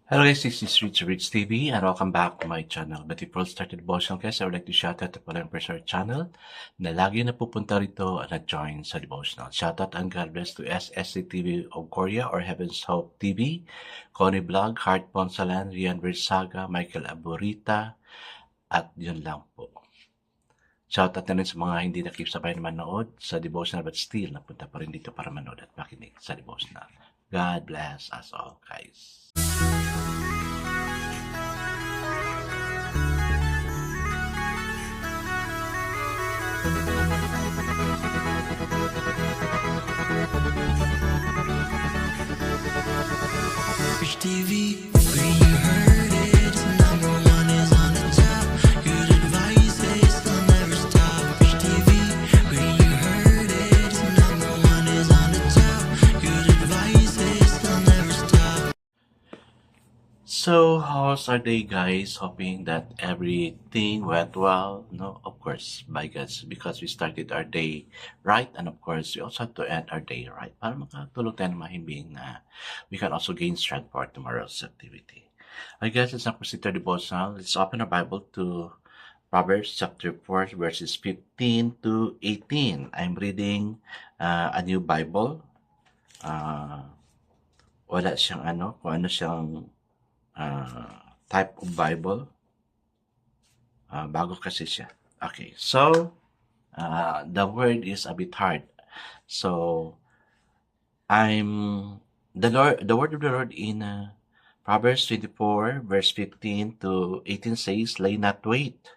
Hello guys, this is Rich TV and welcome back to my channel. But before I start the devotional guys, I would like to shout out to pala yung personal channel na lagi na pupunta rito at nag-join sa devotional. Shout out and God bless to SSC TV of Korea or Heaven's Hope TV, Connie Vlog, Heart Ponsalan, Rian Versaga, Michael Aburita, at yun lang po. Shout out na rin sa mga hindi nakikisabay na manood sa devotional but still napunta pa rin dito para manood at makinig sa devotional. God bless us all guys. Rich TV, where you heard it, number one is on the top. Good advice is they'll never stop. Rich TV, where you heard it, number one is on the top. Good advice is they'll never stop. So, how's our day, guys? Hoping that everything went well. No, of course, by God's, because we started our day right, and of course, we also have to end our day right. Para makatulog tayo ng mahimbing na we can also gain strength for tomorrow's activity. I guess let's not proceed to the devotional. Let's open our Bible to Proverbs chapter 4, verses 15 to 18. I'm reading a new Bible. Wala siyang kung ano siyang type of Bible. Bago kasi siya. Okay, so the word is a bit hard. So the word of the Lord in Proverbs 24 verse 15 to 18 says, "Lay not wait,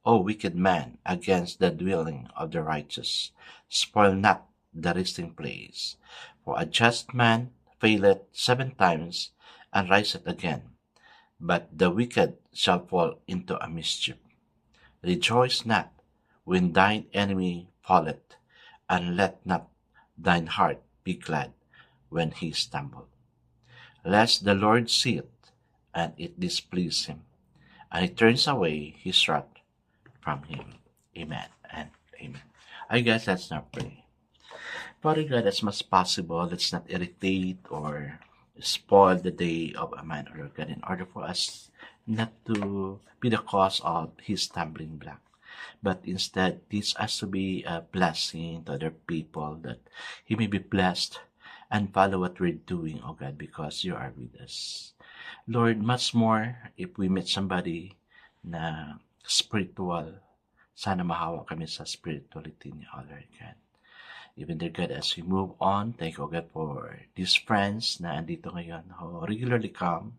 O wicked man, against the dwelling of the righteous. Spoil not the resting place. For a just man faileth 7 times and riseth again, but the wicked shall fall into a mischief. Rejoice not when thine enemy falleth, and let not thine heart be glad when he stumbleth. Lest the Lord see it, and it displease him, and he turns away his wrath from him." Amen and amen. I guess let's not pray. Father God, as much as possible, let's not irritate or spoil the day of a man or God in order for us not to be the cause of his stumbling block, but instead teach us to be a blessing to other people, that he may be blessed and follow what we're doing, oh God, because you are with us. Lord, much more if we meet somebody na spiritual, sana mahawa kami sa spirituality niya, oh Lord God. Even dear God, as we move on, thank you, God, for these friends na andito ngayon who regularly come.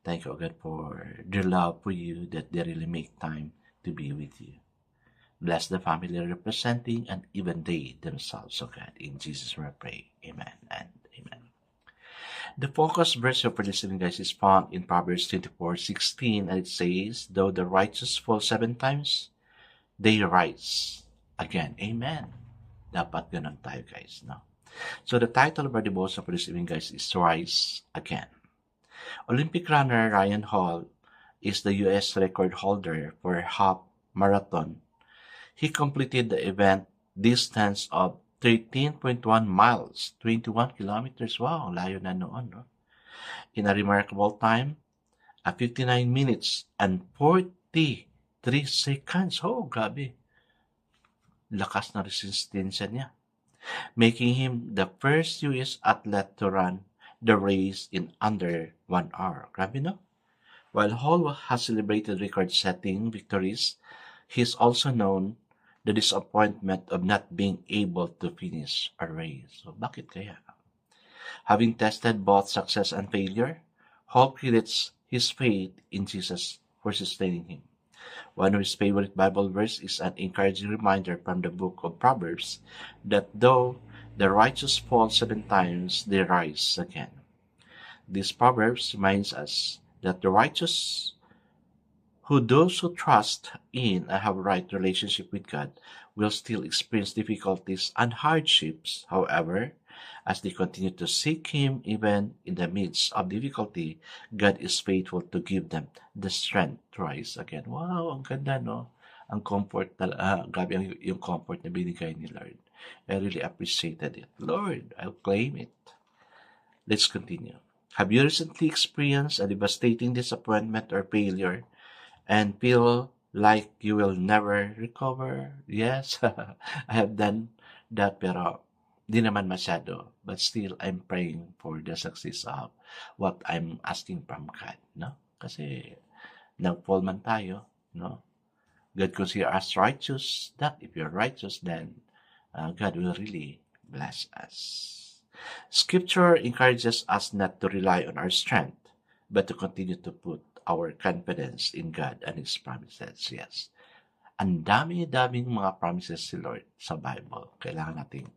Thank you, God, for their love for you, that they really make time to be with you. Bless the family representing and even they themselves, oh God. In Jesus' name I pray. Amen and amen. The focus verse for this evening, guys, is found in Proverbs 24:16, and it says, "Though the righteous fall 7 times, they rise again." Amen. Dapat ganun tayo, guys, no? So the title of our devotion for this evening, guys, is Rise Again. Olympic runner Ryan Hall is the U.S. record holder for half marathon. He completed the event distance of 13.1 miles, 21 kilometers. Wow, layo na noon, no? In a remarkable time, 59 minutes and 43 seconds. Oh, grabe. Lakas na resistensya niya, making him the first U.S. athlete to run the race in under 1 hour. Grabe, no? While Hall has celebrated record-setting victories, he is also known the disappointment of not being able to finish a race. So, bakit kaya? Having tested both success and failure, Hall credits his faith in Jesus for sustaining him. One of his favorite Bible verses is an encouraging reminder from the book of Proverbs that though the righteous fall 7 times, they rise again. This Proverbs reminds us that the righteous, those who trust in and have a right relationship with God, will still experience difficulties and hardships. However, as they continue to seek Him even in the midst of difficulty, God is faithful to give them the strength to rise again. Wow, ang ganda, no? Ang comfort, grabe yung comfort na binigay ni Lord. I really appreciated it. Lord, I'll claim it. Let's continue. Have you recently experienced a devastating disappointment or failure and feel like you will never recover? Yes, I have done that pero di naman masyado. But still, I'm praying for the success of what I'm asking from God, no? Kasi nag-fall man tayo, no? God consider us righteous. That if you're righteous, then God will really bless us. Scripture encourages us not to rely on our strength, but to continue to put our confidence in God and His promises. Yes. Ang dami-daming mga promises si Lord sa Bible. Kailangan nating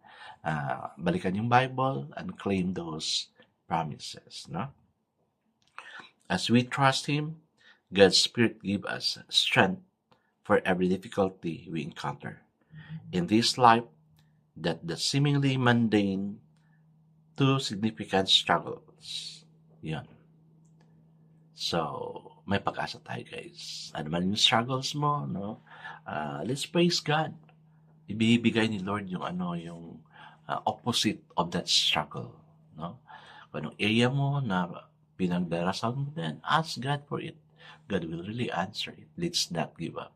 balikan yung Bible and claim those promises. No? As we trust Him, God's Spirit gives us strength for every difficulty we encounter in this life, that the seemingly mundane to significant struggles. Yun. So, may pag-asa tayo, guys. Ano man yung struggles mo, no? Let's praise God. Ibibigay ni Lord yung opposite of that struggle, no? Kung anong area mo na pinagdarasal mo, then ask God for it. God will really answer it. Let's not give up.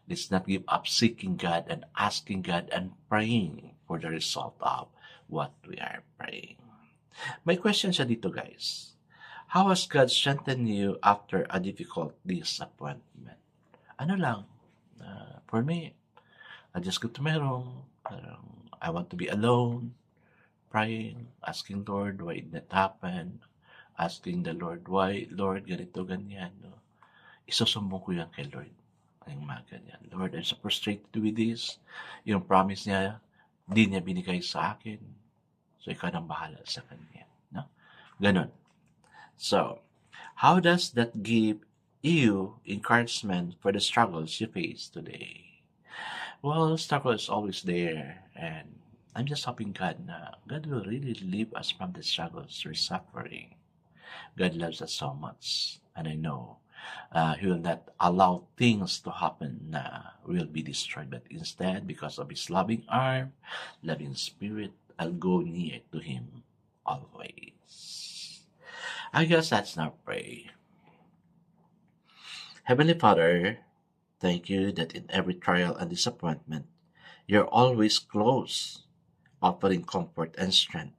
Let's not give up seeking God and asking God and praying for the result of what we are praying. May question siya dito, guys. How has God strengthened you after a difficult disappointment? Ano lang, for me, I just go to my room. I want to be alone, praying, asking Lord why it not happen, asking the Lord why, Lord, ganito, ganyan. No? Isusumbong ko yan kay Lord. Yung mga ganyan. Lord, I'm so frustrated with this. Yung promise niya, di niya binigay sa akin. So, ikaw nang bahala sa kanya. No? Ganon. So, how does that give you encouragement for the struggles you face today? Well, struggle is always there. And I'm just hoping God will really leave us from the struggles we're suffering. God loves us so much. And I know He will not allow things to happen na will be destroyed, but instead, because of His loving arm, loving spirit, I'll go near to Him always. I guess that's now pray. Heavenly Father, thank you that in every trial and disappointment, you're always close, offering comfort and strength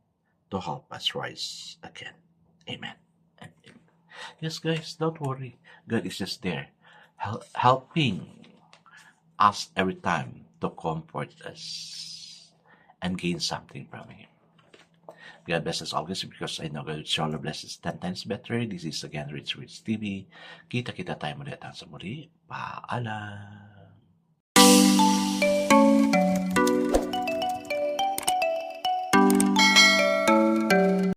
to help us rise again. Amen. And amen. Yes, guys, don't worry. God is just there, helping us every time to comfort us and gain something from Him. God bless us always, because I know God surely blesses 10 times better. This is again Rich TV. Kita-kita tayo muli at sa muli. Paalam.